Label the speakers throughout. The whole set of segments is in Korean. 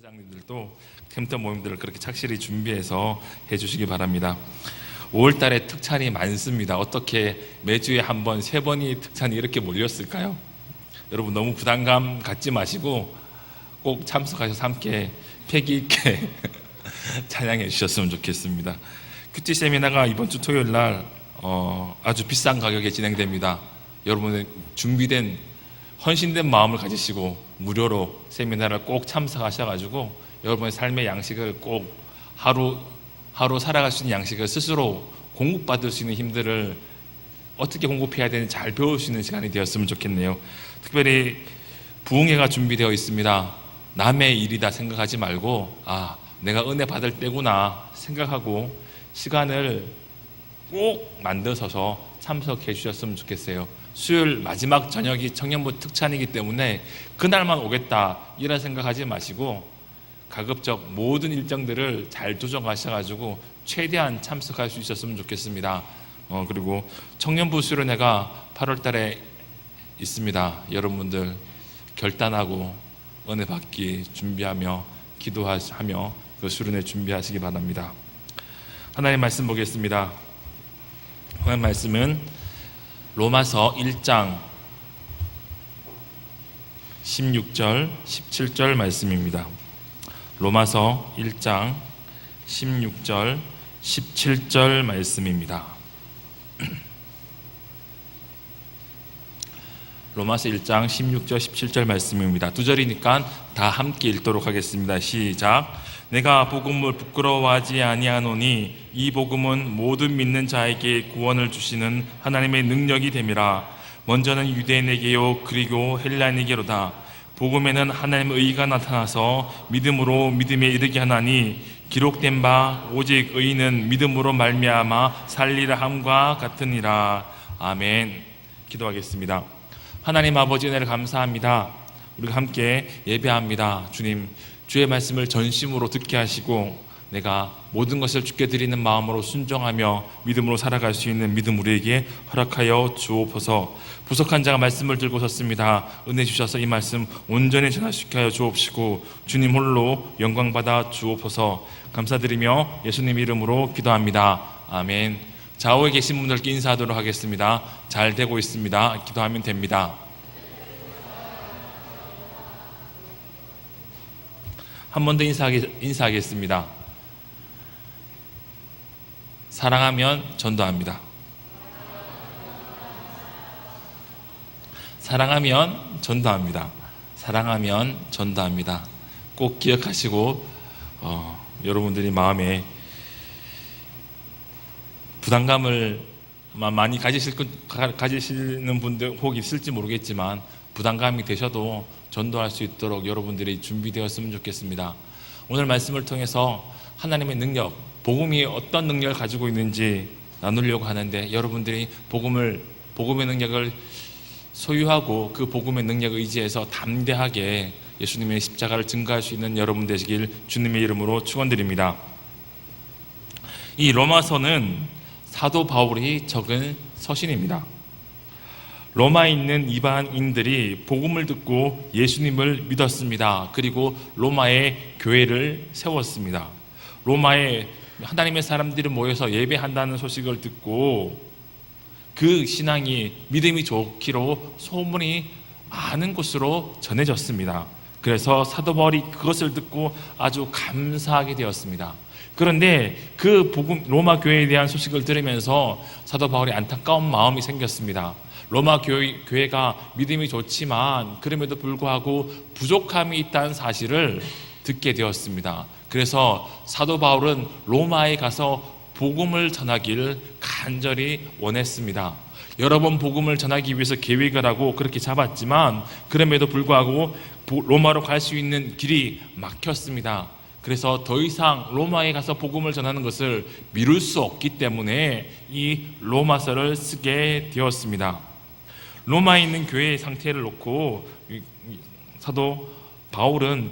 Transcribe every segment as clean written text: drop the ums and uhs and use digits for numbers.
Speaker 1: 목회자장님들도 캠프 모임들을 그렇게 착실히 준비해서 해주시기 바랍니다. 5월달에 특찬이 많습니다. 어떻게 매주에 한 번, 세 번이 특찬이 이렇게 몰렸을까요? 여러분 너무 부담감 갖지 마시고 꼭 참석하셔서 함께 패기 있게 찬양해 주셨으면 좋겠습니다. 큐티 세미나가 이번 주 토요일 날 아주 비싼 가격에 진행됩니다. 여러분의 준비된 헌신된 마음을 가지시고 무료로 세미나를 꼭 참석하셔가지고 여러분의 삶의 양식을 꼭 하루 살아갈 수 있는 양식을 스스로 공급받을 수 있는 힘들을 어떻게 공급해야 되는지 잘 배울 수 있는 시간이 되었으면 좋겠네요. 특별히 부흥회가 준비되어 있습니다. 남의 일이다 생각하지 말고 내가 은혜 받을 때구나 생각하고 시간을 꼭 만드셔서 참석해 주셨으면 좋겠어요. 수요일 마지막 저녁이 청년부 특찬이기 때문에 그날만 오겠다 이런 생각하지 마시고 가급적 모든 일정들을 잘 조정하셔가지고 최대한 참석할 수 있었으면 좋겠습니다. 그리고 청년부 수련회가 8월 달에 있습니다. 여러분들 결단하고 은혜 받기 준비하며 기도하며 그 수련회 준비하시기 바랍니다. 하나님 말씀 보겠습니다. 하나님 말씀은 로마서 1장 16절 17절 말씀입니다. 로마서 1장 16절 17절 말씀입니다. 로마서 1장 16절 17절 말씀입니다. 두 절이니까 다 함께 읽도록 하겠습니다. 시작. 내가 복음을 부끄러워하지 아니하노니 이 복음은 모든 믿는 자에게 구원을 주시는 하나님의 능력이 됨이라. 먼저는 유대인에게요 그리고 헬라인에게로다. 복음에는 하나님의 의가 나타나서 믿음으로 믿음에 이르게 하나니 기록된 바 오직 의인은 믿음으로 말미암아 살리라 함과 같으니라. 아멘. 기도하겠습니다. 하나님 아버지 은혜를 감사합니다. 우리가 함께 예배합니다. 주님, 주의 말씀을 전심으로 듣게 하시고 내가 모든 것을 주께 드리는 마음으로 순종하며 믿음으로 살아갈 수 있는 믿음 우리에게 허락하여 주옵소서. 부족한 자가 말씀을 들고 섰습니다. 은혜 주셔서 이 말씀 온전히 전하시게 하여 주옵시고 주님 홀로 영광받아 주옵소서. 감사드리며 예수님 이름으로 기도합니다. 아멘. 좌우에 계신 분들께 인사하도록 하겠습니다. 잘 되고 있습니다. 기도하면 됩니다. 한 번 더 인사하겠습니다. 사랑하면 전도합니다. 사랑하면 전도합니다. 사랑하면 전도합니다. 꼭 기억하시고 여러분들이 마음에 부담감을 많이 가지시는 분들 혹 있을지 모르겠지만 부담감이 되셔도 전도할 수 있도록 여러분들이 준비되었으면 좋겠습니다. 오늘 말씀을 통해서 하나님의 능력, 복음이 어떤 능력을 가지고 있는지 나누려고 하는데 여러분들이 복음의 능력을 소유하고 그 복음의 능력을 의지해서 담대하게 예수님의 십자가를 증거할 수 있는 여러분 되시길 주님의 이름으로 축원드립니다. 이 로마서는 사도 바울이 적은 서신입니다. 로마에 있는 이방인들이 복음을 듣고 예수님을 믿었습니다. 그리고 로마에 교회를 세웠습니다. 로마에 하나님의 사람들이 모여서 예배한다는 소식을 듣고 그 신앙이 믿음이 좋기로 소문이 많은 곳으로 전해졌습니다. 그래서 사도 바울이 그것을 듣고 아주 감사하게 되었습니다. 그런데 그 로마 교회에 대한 소식을 들으면서 사도 바울이 안타까운 마음이 생겼습니다. 로마 교회가 믿음이 좋지만 그럼에도 불구하고 부족함이 있다는 사실을 듣게 되었습니다. 그래서 사도 바울은 로마에 가서 복음을 전하기를 간절히 원했습니다. 여러 번 복음을 전하기 위해서 계획을 하고 그렇게 잡았지만 그럼에도 불구하고 로마로 갈 수 있는 길이 막혔습니다. 그래서 더 이상 로마에 가서 복음을 전하는 것을 미룰 수 없기 때문에 이 로마서를 쓰게 되었습니다. 로마에 있는 교회의 상태를 놓고 사도 바울은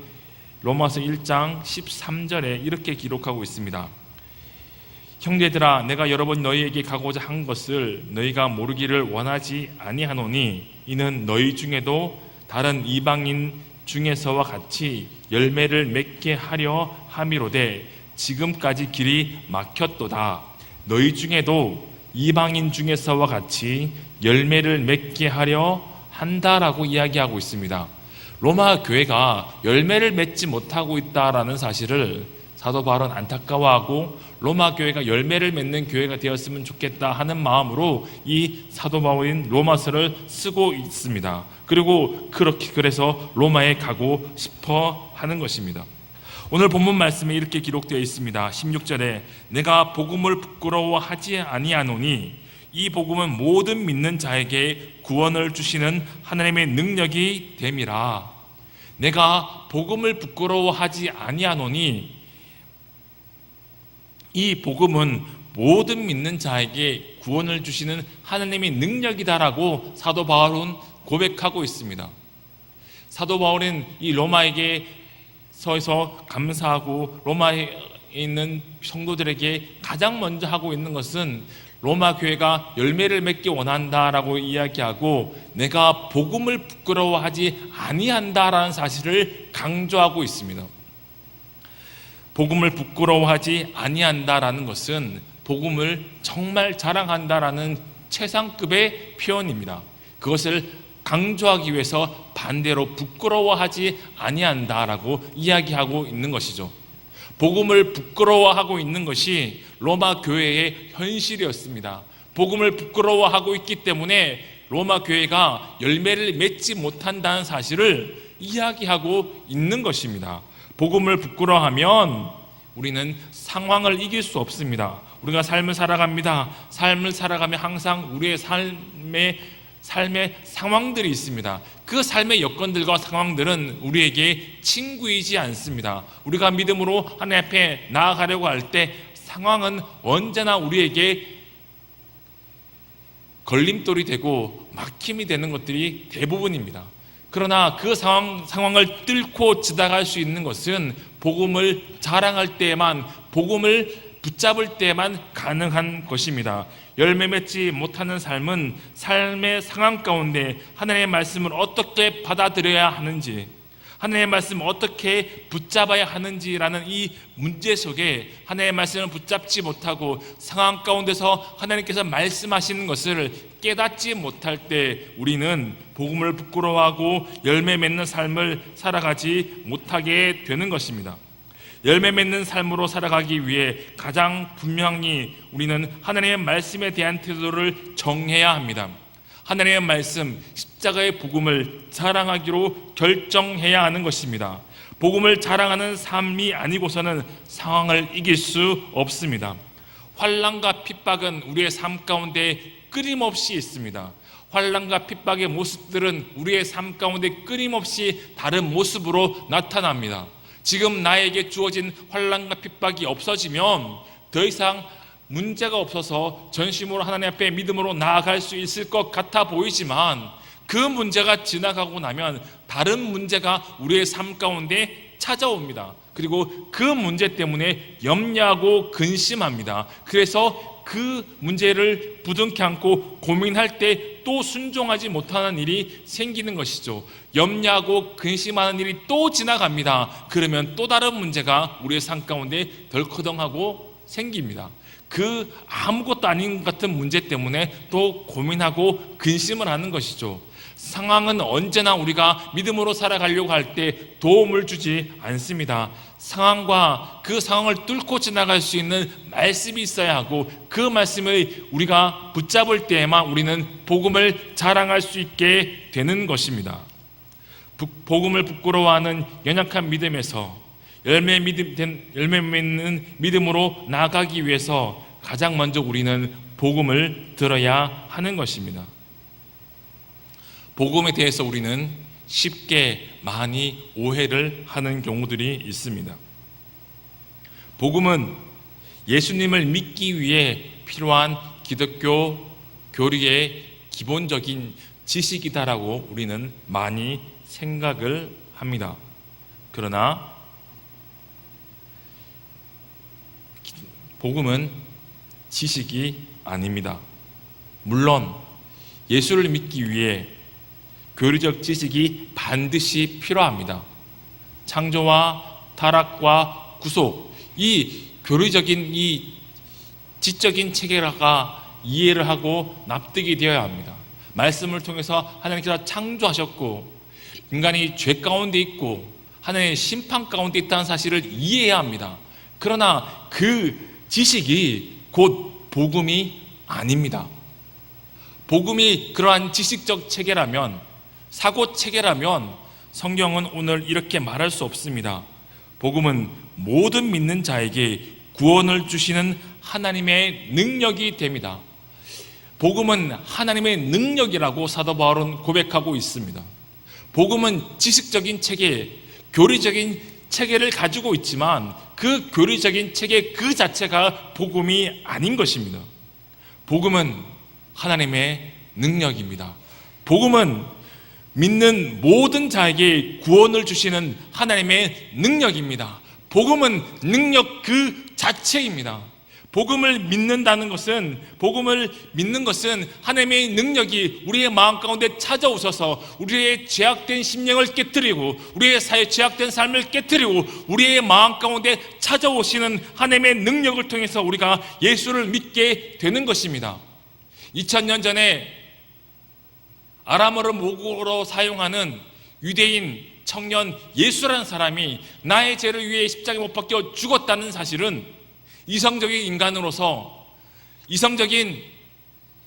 Speaker 1: 로마서 1장 13절에 이렇게 기록하고 있습니다. 형제들아, 내가 여러 번 너희에게 가고자 한 것을 너희가 모르기를 원하지 아니하노니 이는 너희 중에도 다른 이방인 중에서와 같이 열매를 맺게 하려 함이로되 지금까지 길이 막혔도다. 너희 중에도 이방인 중에서와 같이 열매를 맺게 하려 한다라고 이야기하고 있습니다. 로마 교회가 열매를 맺지 못하고 있다라는 사실을 사도 바울은 안타까워하고 로마 교회가 열매를 맺는 교회가 되었으면 좋겠다 하는 마음으로 이 사도 바울인 로마서를 쓰고 있습니다. 그리고 그래서 로마에 가고 싶어 하는 것입니다. 오늘 본문 말씀에 이렇게 기록되어 있습니다. 16절에 내가 복음을 부끄러워하지 아니하노니 이 복음은 모든 믿는 자에게 구원을 주시는 하나님의 능력이 됨이라. 내가 복음을 부끄러워하지 아니하노니 이 복음은 모든 믿는 자에게 구원을 주시는 하나님의 능력이다라고 사도 바울은 고백하고 있습니다. 사도 바울은 이 로마에게 서서 감사하고 로마에 있는 성도들에게 가장 먼저 하고 있는 것은 로마 교회가 열매를 맺기 원한다라고 이야기하고 내가 복음을 부끄러워하지 아니한다라는 사실을 강조하고 있습니다. 복음을 부끄러워하지 아니한다라는 것은 복음을 정말 자랑한다라는 최상급의 표현입니다. 그것을 강조하기 위해서 반대로 부끄러워하지 아니한다라고 이야기하고 있는 것이죠. 복음을 부끄러워하고 있는 것이 로마 교회의 현실이었습니다. 복음을 부끄러워하고 있기 때문에 로마 교회가 열매를 맺지 못한다는 사실을 이야기하고 있는 것입니다. 복음을 부끄러워하면 우리는 상황을 이길 수 없습니다. 우리가 삶을 살아갑니다. 삶을 살아가며 항상 우리의 삶의 상황들이 있습니다. 그 삶의 여건들과 상황들은 우리에게 친구이지 않습니다. 우리가 믿음으로 하나님 앞에 나아가려고 할 때 상황은 언제나 우리에게 걸림돌이 되고 막힘이 되는 것들이 대부분입니다. 그러나 그 상황을 뚫고 지나갈 수 있는 것은 복음을 자랑할 때에만, 복음을 붙잡을 때에만 가능한 것입니다. 열매 맺지 못하는 삶은 삶의 상황 가운데 하나님의 말씀을 어떻게 받아들여야 하는지, 하나님의 말씀을 어떻게 붙잡아야 하는지라는 이 문제 속에 하나님의 말씀을 붙잡지 못하고 상황 가운데서 하나님께서 말씀하시는 것을 깨닫지 못할 때 우리는 복음을 부끄러워하고 열매 맺는 삶을 살아가지 못하게 되는 것입니다. 열매 맺는 삶으로 살아가기 위해 가장 분명히 우리는 하나님의 말씀에 대한 태도를 정해야 합니다. 하나님의 말씀, 십자가의 복음을 자랑하기로 결정해야 하는 것입니다. 복음을 자랑하는 삶이 아니고서는 상황을 이길 수 없습니다. 환난과 핍박은 우리의 삶 가운데 끊임없이 있습니다. 환난과 핍박의 모습들은 우리의 삶 가운데 끊임없이 다른 모습으로 나타납니다. 지금 나에게 주어진 환난과 핍박이 없어지면 더 이상 문제가 없어서 전심으로 하나님 앞에 믿음으로 나아갈 수 있을 것 같아 보이지만 그 문제가 지나가고 나면 다른 문제가 우리의 삶 가운데 찾아옵니다. 그리고 그 문제 때문에 염려하고 근심합니다. 그래서 그 문제를 부둥켜 안고 고민할 때 또 순종하지 못하는 일이 생기는 것이죠. 염려하고 근심하는 일이 또 지나갑니다. 그러면 또 다른 문제가 우리의 삶 가운데 덜커덩하고 생깁니다. 그 아무것도 아닌 것 같은 문제 때문에 또 고민하고 근심을 하는 것이죠. 상황은 언제나 우리가 믿음으로 살아가려고 할 때 도움을 주지 않습니다. 상황과 그 상황을 뚫고 지나갈 수 있는 말씀이 있어야 하고 그 말씀을 우리가 붙잡을 때에만 우리는 복음을 자랑할 수 있게 되는 것입니다. 복음을 부끄러워하는 연약한 믿음에서 열매 맺는 믿음으로 나아가기 위해서 가장 먼저 우리는 복음을 들어야 하는 것입니다. 복음에 대해서 우리는 쉽게 많이 오해를 하는 경우들이 있습니다. 복음은 예수님을 믿기 위해 필요한 기독교 교리의 기본적인 지식이다라고 우리는 많이 생각을 합니다. 그러나 복음은 지식이 아닙니다. 물론 예수를 믿기 위해 교리적 지식이 반드시 필요합니다. 창조와 타락과 구속, 이 교리적인 이 지적인 체계가 이해를 하고 납득이 되어야 합니다. 말씀을 통해서 하나님께서 창조하셨고 인간이 죄 가운데 있고 하나님의 심판 가운데 있다는 사실을 이해해야 합니다. 그러나 그 지식이 곧 복음이 아닙니다. 복음이 그러한 지식적 체계라면, 사고 체계라면 성경은 오늘 이렇게 말할 수 없습니다. 복음은 모든 믿는 자에게 구원을 주시는 하나님의 능력이 됩니다. 복음은 하나님의 능력이라고 사도 바울은 고백하고 있습니다. 복음은 지식적인 체계, 교리적인 체계를 가지고 있지만 그 교리적인 체계 그 자체가 복음이 아닌 것입니다. 복음은 하나님의 능력입니다. 복음은 믿는 모든 자에게 구원을 주시는 하나님의 능력입니다. 복음은 능력 그 자체입니다. 복음을 믿는다는 것은, 복음을 믿는 것은 하나님의 능력이 우리의 마음 가운데 찾아오셔서 우리의 죄악된 심령을 깨뜨리고 우리의 사회 죄악된 삶을 깨뜨리고 우리의 마음 가운데 찾아오시는 하나님의 능력을 통해서 우리가 예수를 믿게 되는 것입니다. 2000년 전에 아람어를 모국어로 사용하는 유대인 청년 예수라는 사람이 나의 죄를 위해 십자가에 못 박혀 죽었다는 사실은 이성적인 인간으로서, 이성적인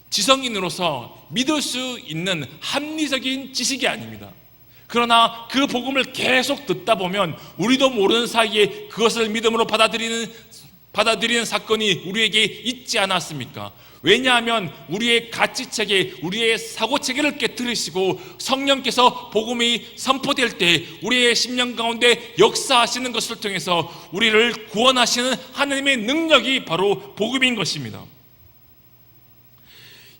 Speaker 1: 지성인으로서 믿을 수 있는 합리적인 지식이 아닙니다. 그러나 그 복음을 계속 듣다 보면 우리도 모르는 사이에 그것을 믿음으로 받아들이는 사건이 우리에게 있지 않았습니까? 왜냐하면 우리의 가치체계, 우리의 사고체계를 깨뜨리시고 성령께서 복음이 선포될 때 우리의 심령 가운데 역사하시는 것을 통해서 우리를 구원하시는 하나님의 능력이 바로 복음인 것입니다.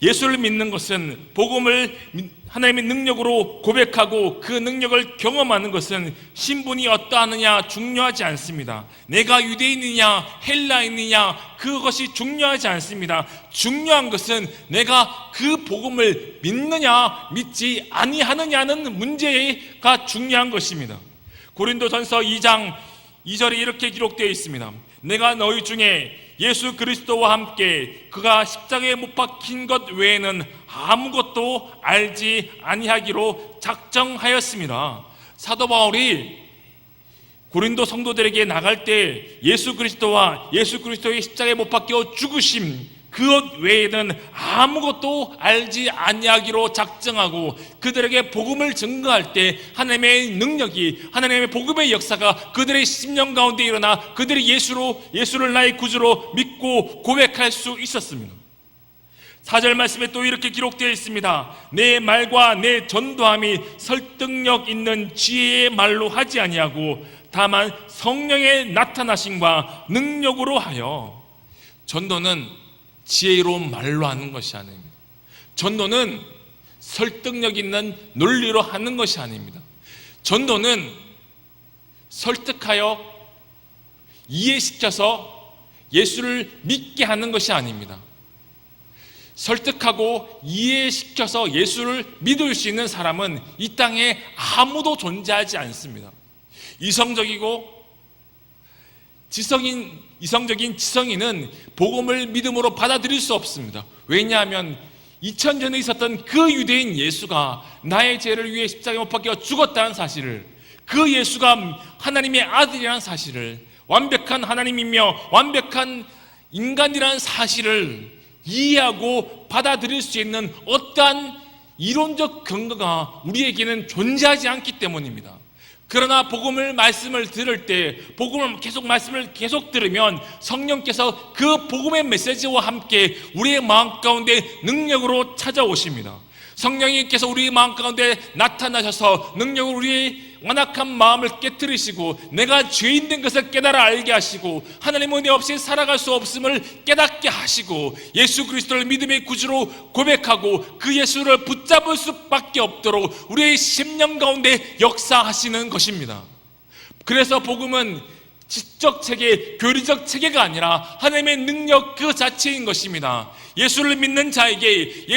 Speaker 1: 예수를 믿는 것은, 복음을 하나님의 능력으로 고백하고 그 능력을 경험하는 것은 신분이 어떠하느냐 중요하지 않습니다. 내가 유대인이냐 헬라인이냐 그것이 중요하지 않습니다. 중요한 것은 내가 그 복음을 믿느냐 믿지 아니하느냐는 문제가 중요한 것입니다. 고린도전서 2장 2절에 이렇게 기록되어 있습니다. 내가 너희 중에 예수 그리스도와 함께 그가 십자가에 못 박힌 것 외에는 아무것도 알지 아니하기로 작정하였습니다. 사도 바울이 고린도 성도들에게 나갈 때 예수 그리스도와 예수 그리스도의 십자가에 못 박혀 죽으심 그것 외에는 아무것도 알지 아니하기로 작정하고 그들에게 복음을 증거할 때 하나님의 능력이, 하나님의 복음의 역사가 그들의 심령 가운데 일어나 그들이 예수를 나의 구주로 믿고 고백할 수 있었습니다. 4절 말씀에 또 이렇게 기록되어 있습니다. 내 말과 내 전도함이 설득력 있는 지혜의 말로 하지 아니하고 다만 성령의 나타나심과 능력으로 하여. 전도는 지혜로운 말로 하는 것이 아닙니다. 전도는 설득력 있는 논리로 하는 것이 아닙니다. 전도는 설득하여 이해시켜서 예수를 믿게 하는 것이 아닙니다. 설득하고 이해시켜서 예수를 믿을 수 있는 사람은 이 땅에 아무도 존재하지 않습니다. 이성적이고 이성적인 지성인은 복음을 믿음으로 받아들일 수 없습니다. 왜냐하면 2000년 전에 있었던 그 유대인 예수가 나의 죄를 위해 십자가에 못 박혀 죽었다는 사실을, 그 예수가 하나님의 아들이라는 사실을, 완벽한 하나님이며 완벽한 인간이라는 사실을 이해하고 받아들일 수 있는 어떠한 이론적 근거가 우리에게는 존재하지 않기 때문입니다. 그러나 말씀을 들을 때, 말씀을 계속 들으면 성령께서 그 복음의 메시지와 함께 우리의 마음 가운데 능력으로 찾아오십니다. 성령님께서 우리의 마음 가운데 나타나셔서 능력으로 우리의 완악한 마음을 깨뜨리시고 내가 죄인 된 것을 깨달아 알게 하시고 하나님의 은혜 없이 살아갈 수 없음을 깨닫게 하시고 예수 그리스도를 믿음의 구주로 고백하고 그 예수를 붙잡을 수밖에 없도록 우리의 심령 가운데 역사하시는 것입니다. 그래서 복음은 지적 체계, 교리적 체계가 아니라 하나님의 능력 그 자체인 것입니다. 예수를 믿는 자에게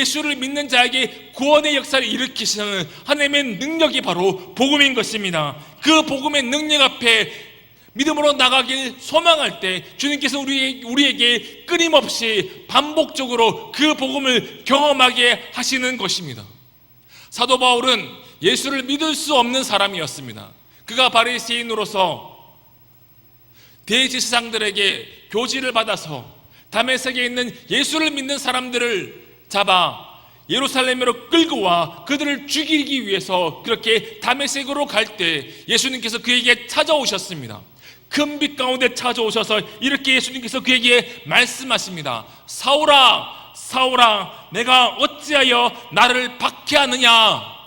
Speaker 1: 구원의 역사를 일으키시는 하나님의 능력이 바로 복음인 것입니다. 그 복음의 능력 앞에 믿음으로 나가길 소망할 때 주님께서 우리에게 끊임없이 반복적으로 그 복음을 경험하게 하시는 것입니다. 사도 바울은 예수를 믿을 수 없는 사람이었습니다. 그가 바리새인으로서 대제사장들에게 교지를 받아서 다메섹에 있는 예수를 믿는 사람들을 잡아 예루살렘으로 끌고 와 그들을 죽이기 위해서 그렇게 다메섹으로 갈 때 예수님께서 그에게 찾아오셨습니다. 큰 빛 가운데 찾아오셔서 이렇게 예수님께서 그에게 말씀하십니다. 사울아, 사울아, 내가 어찌하여 나를 박해하느냐?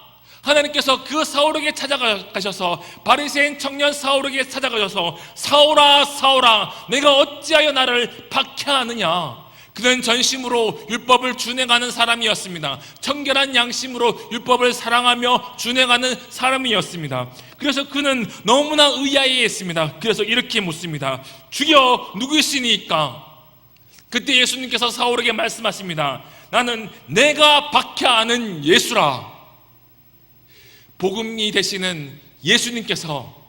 Speaker 1: 하나님께서 그 사울에게 찾아가셔서 바리새인 청년 사울에게 찾아가셔서 사울아, 사울아, 내가 어찌하여 나를 박해하느냐? 그는 전심으로 율법을 준행하는 사람이었습니다. 청결한 양심으로 율법을 사랑하며 준행하는 사람이었습니다. 그래서 그는 너무나 의아해했습니다. 그래서 이렇게 묻습니다. 주여, 누구시니까? 그때 예수님께서 사울에게 말씀하십니다. 나는 내가 박해하는 예수라. 복음이 되시는 예수님께서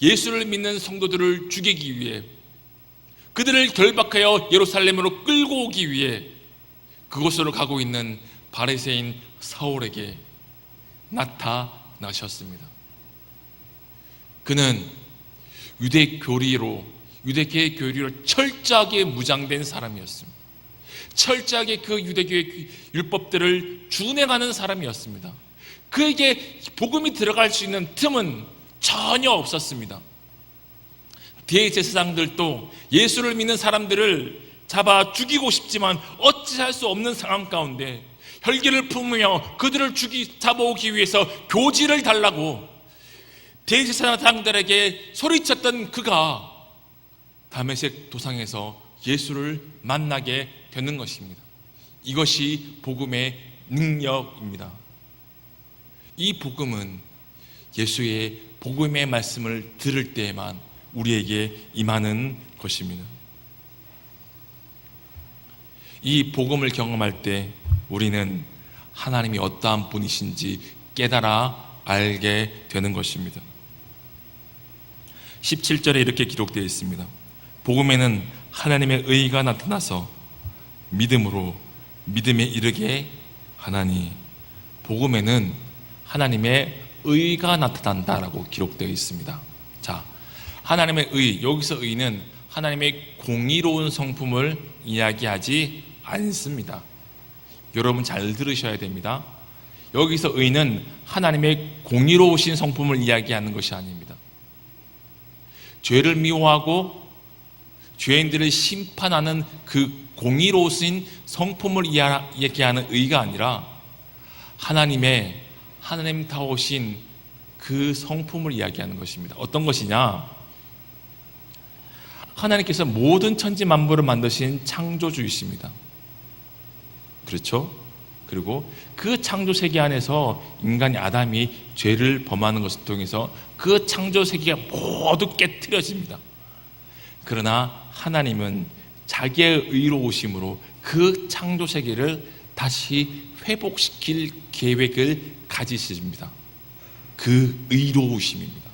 Speaker 1: 예수를 믿는 성도들을 죽이기 위해 그들을 결박하여 예루살렘으로 끌고 오기 위해 그곳으로 가고 있는 바리새인 사울에게 나타나셨습니다. 그는 유대계의 교리로 철저하게 무장된 사람이었습니다. 철저하게 그 유대교의 율법들을 준행하는 사람이었습니다. 그에게 복음이 들어갈 수 있는 틈은 전혀 없었습니다. 대제사장들도 예수를 믿는 사람들을 잡아 죽이고 싶지만 어찌할 수 없는 상황 가운데 혈기를 품으며 그들을 잡아오기 위해서 교지를 달라고 대제사장들에게 소리쳤던 그가 다메섹 도상에서 예수를 만나게 되는 것입니다. 이것이 복음의 능력입니다. 이 복음은 예수의 복음의 말씀을 들을 때에만 우리에게 임하는 것입니다. 이 복음을 경험할 때 우리는 하나님이 어떠한 분이신지 깨달아 알게 되는 것입니다. 17절에 이렇게 기록되어 있습니다. 복음에는 하나님의 의가 나타나서 믿음에 이르게 하나니. 복음에는 하나님의 의가 나타난다라고 기록되어 있습니다. 자, 하나님의 의, 여기서 의는 하나님의 공의로운 성품을 이야기하지 않습니다. 여러분 잘 들으셔야 됩니다. 여기서 의는 하나님의 공의로우신 성품을 이야기하는 것이 아닙니다. 죄를 미워하고 죄인들을 심판하는 그 공의로우신 성품을 이야기하는 의가 아니라 하나님다우신 그 성품을 이야기하는 것입니다. 어떤 것이냐? 하나님께서 모든 천지 만물을 만드신 창조주이십니다. 그렇죠? 그리고 그 창조 세계 안에서 인간이 아담이 죄를 범하는 것을 통해서 그 창조 세계가 모두 깨트려집니다. 그러나 하나님은 자기의 의로우심으로 그 창조 세계를 다시 회복시킬 계획을 가지십니다. 그 의로우심입니다.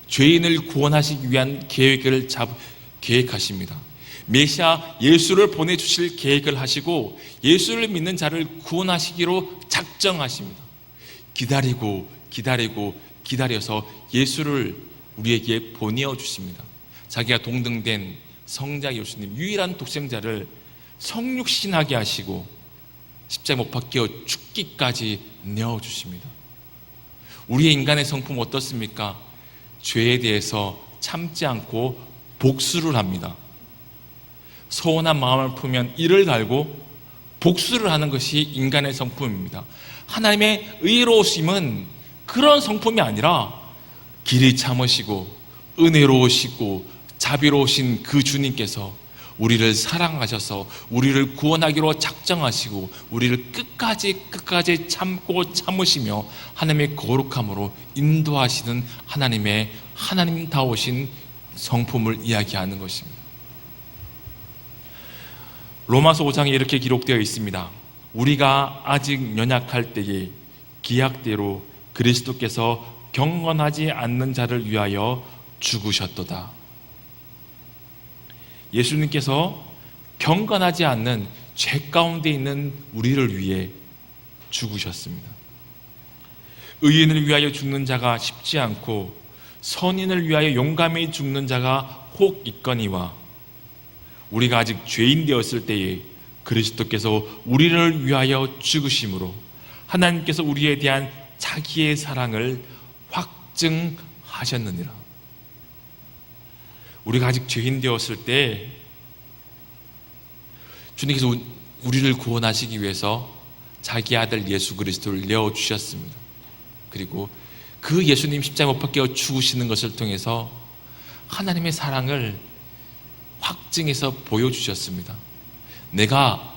Speaker 1: 죄인을 구원하시기 위한 계획하십니다. 메시아 예수를 보내주실 계획을 하시고 예수를 믿는 자를 구원하시기로 작정하십니다. 기다려서 예수를 우리에게 보내어 주십니다. 자기가 동등된 성자 예수님, 유일한 독생자를 성육신하게 하시고 십자가에 못 박혀 죽기까지 내어주십니다. 우리의 인간의 성품은 어떻습니까? 죄에 대해서 참지 않고 복수를 합니다. 서운한 마음을 품으면 이를 갈고 복수를 하는 것이 인간의 성품입니다. 하나님의 의로우심은 그런 성품이 아니라 길이 참으시고 은혜로우시고 자비로우신 그 주님께서 우리를 사랑하셔서 우리를 구원하기로 작정하시고 우리를 끝까지 참고 참으시며 하나님의 거룩함으로 인도하시는 하나님의 하나님다우신 성품을 이야기하는 것입니다. 로마서 5장에 이렇게 기록되어 있습니다. 우리가 아직 연약할 때에 기약대로 그리스도께서 경건하지 않는 자를 위하여 죽으셨도다. 예수님께서 경건하지 않는 죄 가운데 있는 우리를 위해 죽으셨습니다. 의인을 위하여 죽는 자가 쉽지 않고 선인을 위하여 용감히 죽는 자가 혹 있거니와 우리가 아직 죄인 되었을 때에 그리스도께서 우리를 위하여 죽으심으로 하나님께서 우리에 대한 자기의 사랑을 확증하셨느니라. 우리가 아직 죄인 되었을 때 주님께서 우리를 구원하시기 위해서 자기 아들 예수 그리스도를 내어주셨습니다. 그리고 그 예수님 십자가 못 박혀 죽으시는 것을 통해서 하나님의 사랑을 확증해서 보여주셨습니다. 내가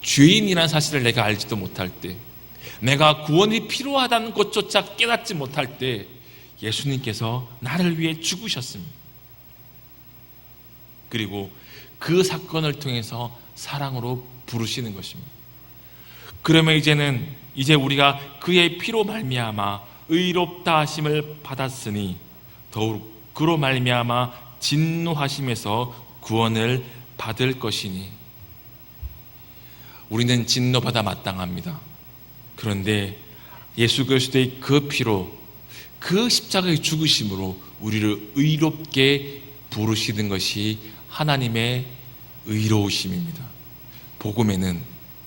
Speaker 1: 죄인이라는 사실을 내가 알지도 못할 때, 내가 구원이 필요하다는 것조차 깨닫지 못할 때 예수님께서 나를 위해 죽으셨습니다. 그리고 그 사건을 통해서 사랑으로 부르시는 것입니다. 그러면 이제 우리가 그의 피로 말미암아 의롭다 하심을 받았으니 더욱 그로 말미암아 진노하심에서 구원을 받을 것이니 우리는 진노받아 마땅합니다. 그런데 예수 그리스도의 그 피로 그 십자가의 죽으심으로 우리를 의롭게 부르시는 것이 하나님의 의로우심입니다. 복음에는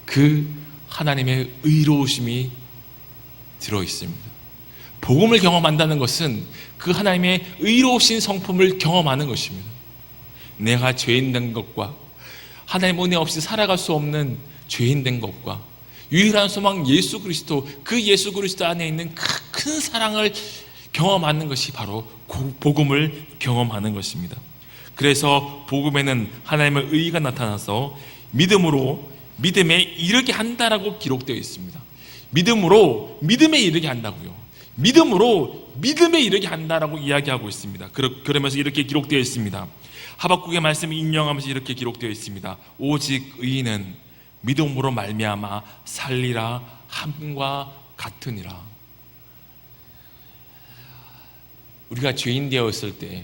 Speaker 1: 그 하나님의 의로우심이 들어있습니다. 복음을 경험한다는 것은 그 하나님의 의로우신 성품을 경험하는 것입니다. 내가 죄인 된 것과 하나님 은혜 없이 살아갈 수 없는 죄인 된 것과 유일한 소망 예수 그리스도, 그 예수 그리스도 안에 있는 큰 사랑을 경험하는 것이 바로 복음을 경험하는 것입니다. 그래서 복음에는 하나님의 의가 나타나서 믿음으로 믿음에 이르게 한다라고 기록되어 있습니다. 믿음으로 믿음에 이르게 한다고요. 믿음으로 믿음에 이르게 한다라고 이야기하고 있습니다. 그러면서 이렇게 기록되어 있습니다. 하박국의 말씀을 인용하면서 이렇게 기록되어 있습니다. 오직 의인은 믿음으로 말미암아 살리라 함과 같으니라. 우리가 죄인 되었을 때,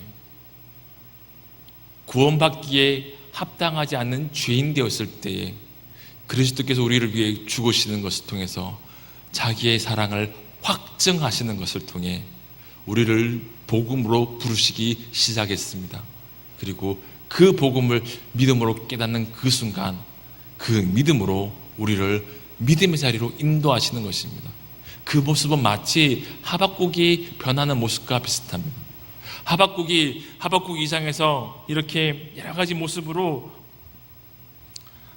Speaker 1: 구원받기에 합당하지 않는 죄인 되었을 때에 그리스도께서 우리를 위해 죽으시는 것을 통해서 자기의 사랑을 확증하시는 것을 통해 우리를 복음으로 부르시기 시작했습니다. 그리고 그 복음을 믿음으로 깨닫는 그 순간 그 믿음으로 우리를 믿음의 자리로 인도하시는 것입니다. 그 모습은 마치 하박국이 변하는 모습과 비슷합니다. 하박국이 2장에서 이렇게 여러 가지 모습으로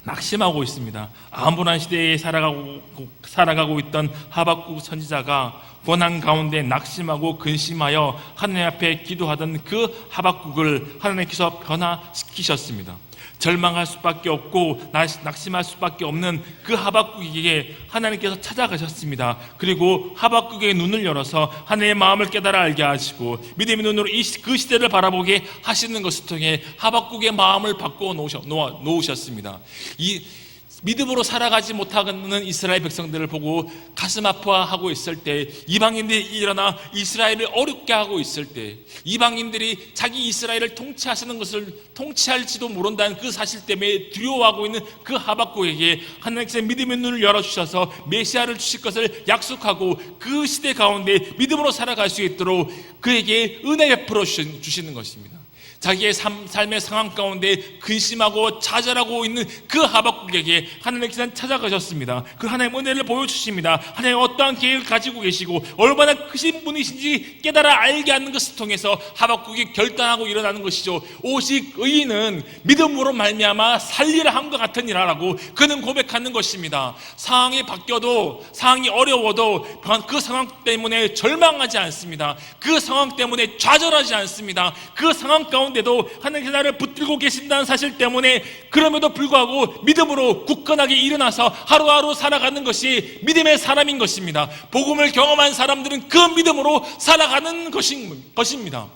Speaker 1: 낙심하고 있습니다. 암울한 시대에 살아가고 있던 하박국 선지자가 고난 가운데 낙심하고 근심하여 하나님 앞에 기도하던 그 하박국을 하나님께서 변화시키셨습니다. 절망할 수밖에 없고 낙심할 수밖에 없는 그 하박국에게 하나님께서 찾아가셨습니다. 그리고 하박국의 눈을 열어서 하나님의 마음을 깨달아 알게 하시고 믿음의 눈으로 그 시대를 바라보게 하시는 것을 통해 하박국의 마음을 바꾸어 놓으셨습니다. 이 믿음으로 살아가지 못하는 이스라엘 백성들을 보고 가슴 아파하고 있을 때, 이방인들이 일어나 이스라엘을 어렵게 하고 있을 때, 이방인들이 자기 이스라엘을 통치하시는 것을 통치할지도 모른다는 그 사실 때문에 두려워하고 있는 그 하박국에게 하나님께서 믿음의 눈을 열어주셔서 메시아를 주실 것을 약속하고 그 시대 가운데 믿음으로 살아갈 수 있도록 그에게 은혜 베풀어 주시는 것입니다. 자기의 삶의 상황 가운데 근심하고 좌절하고 있는 그 하박국에게 하나님께서는 찾아가셨습니다. 그 하나님의 은혜를 보여주십니다. 하나님 어떠한 계획을 가지고 계시고 얼마나 크신 분이신지 깨달아 알게 하는 것을 통해서 하박국이 결단하고 일어나는 것이죠. 오직 의인은 믿음으로 말미암아 살리라 함과 같으니라라고 그는 고백하는 것입니다. 상황이 바뀌어도, 상황이 어려워도 그 상황 때문에 절망하지 않습니다. 그 상황 때문에 좌절하지 않습니다. 그 상황 가운데 가운데도 하나님께서 나를 붙들고 계신다는 사실 때문에 그럼에도 불구하고 믿음으로 굳건하게 일어나서 하루하루 살아가는 것이 믿음의 사람인 것입니다. 복음을 경험한 사람들은 그 믿음으로 살아가는 것입니다.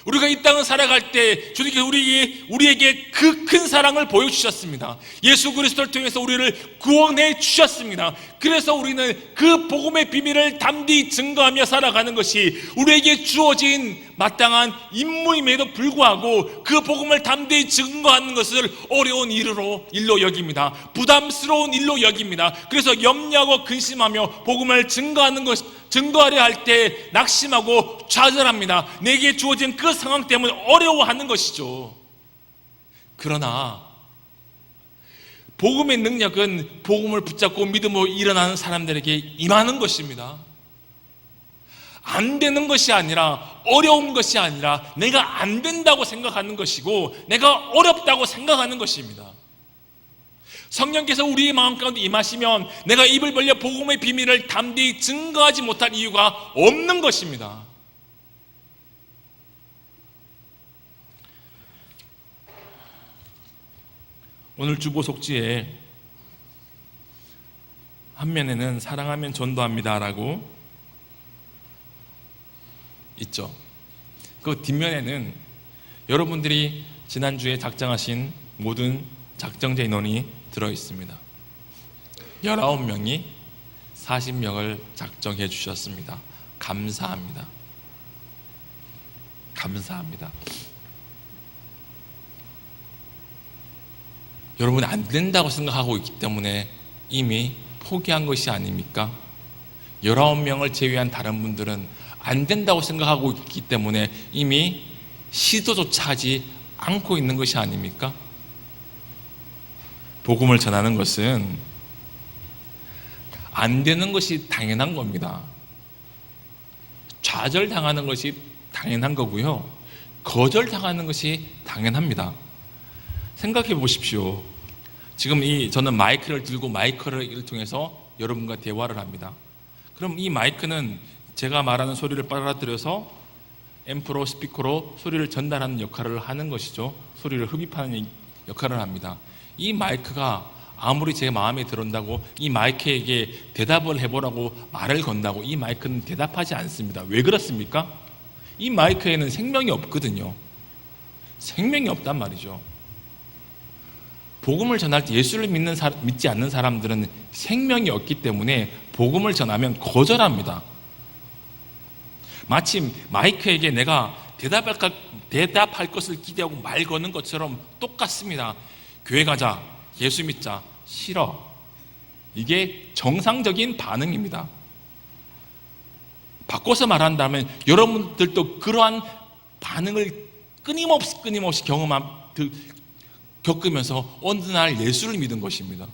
Speaker 1: 우리가 이 땅을 살아갈 때 주님께서 우리에게 그 큰 사랑을 보여주셨습니다. 예수 그리스도를 통해서 우리를 구원해 주셨습니다. 그래서 우리는 그 복음의 비밀을 담대히 증거하며 살아가는 것이 우리에게 주어진 마땅한 임무임에도 불구하고 그 복음을 담대히 증거하는 것을 어려운 일로 여깁니다. 부담스러운 일로 여깁니다. 그래서 염려하고 근심하며 복음을 증거하려 할 때 낙심하고 좌절합니다. 내게 주어진 그 상황 때문에 어려워하는 것이죠. 그러나 복음의 능력은 복음을 붙잡고 믿음으로 일어나는 사람들에게 임하는 것입니다. 안 되는 것이 아니라, 어려운 것이 아니라 내가 안 된다고 생각하는 것이고 내가 어렵다고 생각하는 것입니다. 성령께서 우리의 마음 가운데 임하시면 내가 입을 벌려 복음의 비밀을 담대히 증거하지 못할 이유가 없는 것입니다. 오늘 주보속지에 한 면에는 사랑하면 전도합니다 라고 있죠. 그 뒷면에는 여러분들이 지난주에 작정하신 모든 작정자 인원이 들어있습니다. 19명이 40명을 작정해 주셨습니다. 감사합니다. 감사합니다. 여러분이 안 된다고 생각하고 있기 때문에 이미 포기한 것이 아닙니까? 19명을 제외한 다른 분들은 안 된다고 생각하고 있기 때문에 이미 시도조차 하지 않고 있는 것이 아닙니까? 복음을 전하는 것은 안 되는 것이 당연한 겁니다. 좌절당하는 것이 당연한 거고요. 거절당하는 것이 당연합니다. 생각해 보십시오. 지금 저는 마이크를 들고 마이크를 통해서 여러분과 대화를 합니다. 그럼 이 마이크는 제가 말하는 소리를 빨아들여서 앰프로 스피커로 소리를 전달하는 역할을 하는 것이죠. 소리를 흡입하는 역할을 합니다. 이 마이크가 아무리 제 마음에 들어온다고 이 마이크에게 대답을 해보라고 말을 건다고 이 마이크는 대답하지 않습니다. 왜 그렇습니까? 이 마이크에는 생명이 없거든요. 생명이 없단 말이죠. 복음을 전할 때 예수를 믿지 않는 사람들은 생명이 없기 때문에 복음을 전하면 거절합니다. 마침 마이크에게 내가 대답할 것을 기대하고 말 거는 것처럼 똑같습니다. 교회 가자, 예수 믿자, 싫어. 이게 정상적인 반응입니다. 바꿔서 말한다면 여러분들도 그러한 반응을 끊임없이 겪으면서 어느 날 예수를 믿은 것입니다.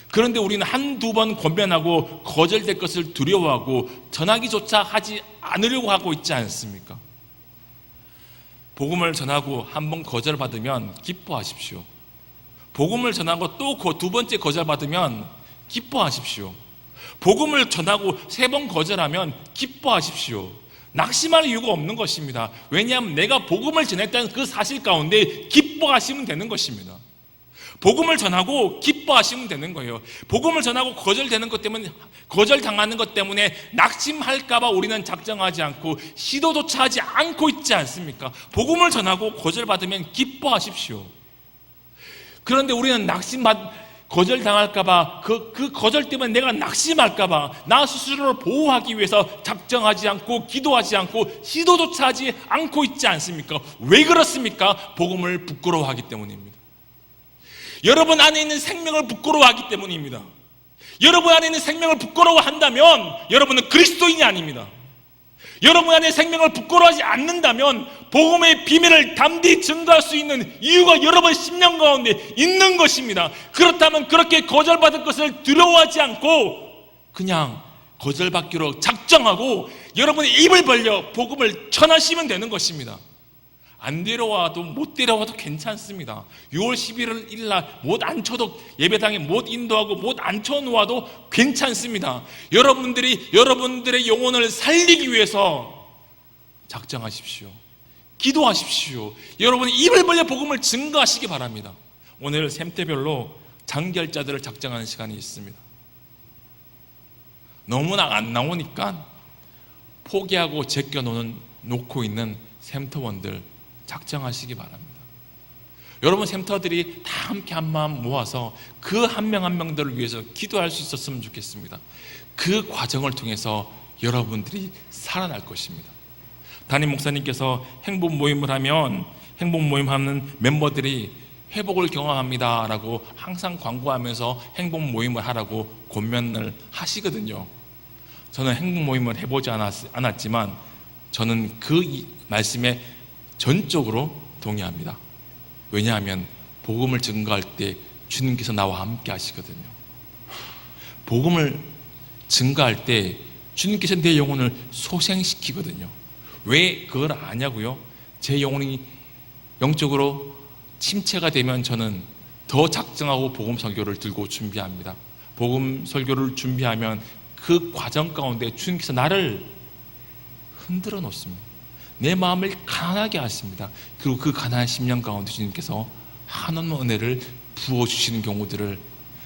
Speaker 1: 그런데 우리는 한두 번 권면하고 거절될 것을 두려워하고 전하기조차 하지 않으려고 하고 있지 않습니까? 복음을 전하고 한 번 거절받으면 기뻐하십시오. 복음을 전하고 또 두 번째 거절받으면 기뻐하십시오. 복음을 전하고 3번 거절하면 기뻐하십시오. 낙심할 이유가 없는 것입니다. 왜냐하면 내가 복음을 전했다는 그 사실 가운데 기뻐하시면 되는 것입니다. 복음을 전하고 기뻐하시면 되는 거예요. 복음을 전하고 거절당하는 것 때문에 낙심할까봐 우리는 작정하지 않고 시도조차 하지 않고 있지 않습니까? 복음을 전하고 거절받으면 기뻐하십시오. 그런데 우리는 거절당할까봐 그 거절 때문에 내가 낙심할까봐 나 스스로를 보호하기 위해서 작정하지 않고 기도하지 않고 시도조차 하지 않고 있지 않습니까? 왜 그렇습니까? 복음을 부끄러워하기 때문입니다. 여러분 안에 있는 생명을 부끄러워하기 때문입니다. 여러분 안에 있는 생명을 부끄러워한다면 여러분은 그리스도인이 아닙니다. 여러분 안에 생명을 부끄러워하지 않는다면 복음의 비밀을 담대히 증거할 수 있는 이유가 여러분 심령 가운데 있는 것입니다. 그렇다면 그렇게 거절받을 것을 두려워하지 않고 그냥 거절받기로 작정하고 여러분의 입을 벌려 복음을 전하시면 되는 것입니다. 안 데려와도 못 데려와도 괜찮습니다. 6월 11일 날 못 앉혀도 예배당에 못 인도하고 못 앉혀놓아도 괜찮습니다. 여러분들의 영혼을 살리기 위해서 작정하십시오. 기도하십시오. 여러분이 입을 벌려 복음을 증거하시기 바랍니다. 오늘 샘태별로 장결자들을 작정하는 시간이 있습니다. 너무나 안 나오니까 포기하고 놓고 있는 샘터원들 작정하시기 바랍니다. 여러분 샘터들이 다 함께 한 마음 모아서 그 한 명 한 명들을 위해서 기도할 수 있었으면 좋겠습니다. 그 과정을 통해서 여러분들이 살아날 것입니다. 담임 목사님께서 행복 모임을 하면 행복 모임 하는 멤버들이 회복을 경험합니다 라고 항상 광고하면서 행복 모임을 하라고 권면을 하시거든요. 저는 행복 모임을 해보지 않았지만 저는 그 말씀에 전적으로 동의합니다. 왜냐하면 복음을 증거할 때 주님께서 나와 함께 하시거든요. 복음을 증거할 때 주님께서 내 영혼을 소생시키거든요. 왜 그걸 아냐고요? 제 영혼이 영적으로 침체가 되면 저는 더 작정하고 복음 설교를 들고 준비합니다. 복음 설교를 준비하면 그 과정 가운데 주님께서 나를 흔들어 놓습니다. 내 마음을 가난하게 하십니다. 그리고 그 가난한 심령 가운데 주님께서 한없는 은혜를 부어주시는 경우들을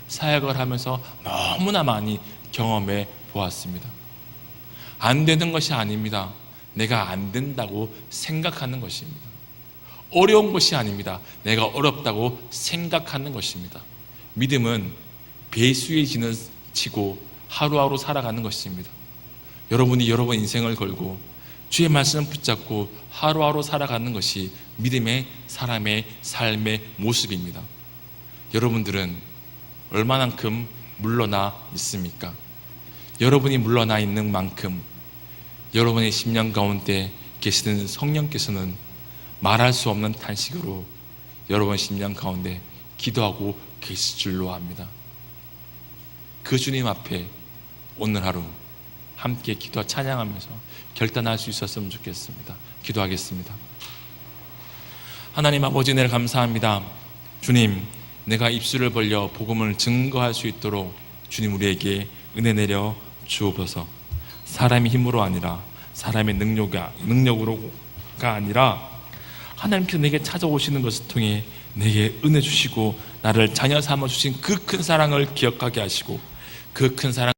Speaker 1: 사역을 하면서 너무나 많이 경험해 보았습니다. 안 되는 것이 아닙니다. 내가 안 된다고 생각하는 것입니다. 어려운 것이 아닙니다. 내가 어렵다고 생각하는 것입니다. 믿음은 배수의 진을 치고 하루하루 살아가는 것입니다. 여러분이 여러분 인생을 걸고 주의 말씀을 붙잡고 하루하루 살아가는 것이 믿음의 사람의 삶의 모습입니다. 여러분들은 얼마만큼 물러나 있습니까? 여러분이 물러나 있는 만큼 여러분의 심령 가운데 계시는 성령께서는 말할 수 없는 탄식으로 여러분 심령 가운데 기도하고 계실 줄로 압니다. 그 주님 앞에 오늘 하루 함께 기도와 찬양하면서 결단할 수 있었으면 좋겠습니다. 기도하겠습니다. 하나님 아버지, 은혜를 감사합니다. 주님, 내가 입술을 벌려 복음을 증거할 수 있도록 주님 우리에게 은혜 내려 주옵소서. 사람의 힘으로 아니라 사람의 능력으로가 아니라 하나님께서 내게 찾아오시는 것을 통해 내게 은혜 주시고 나를 자녀 삼아 주신 그 큰 사랑을 기억하게 하시고 그 큰 사랑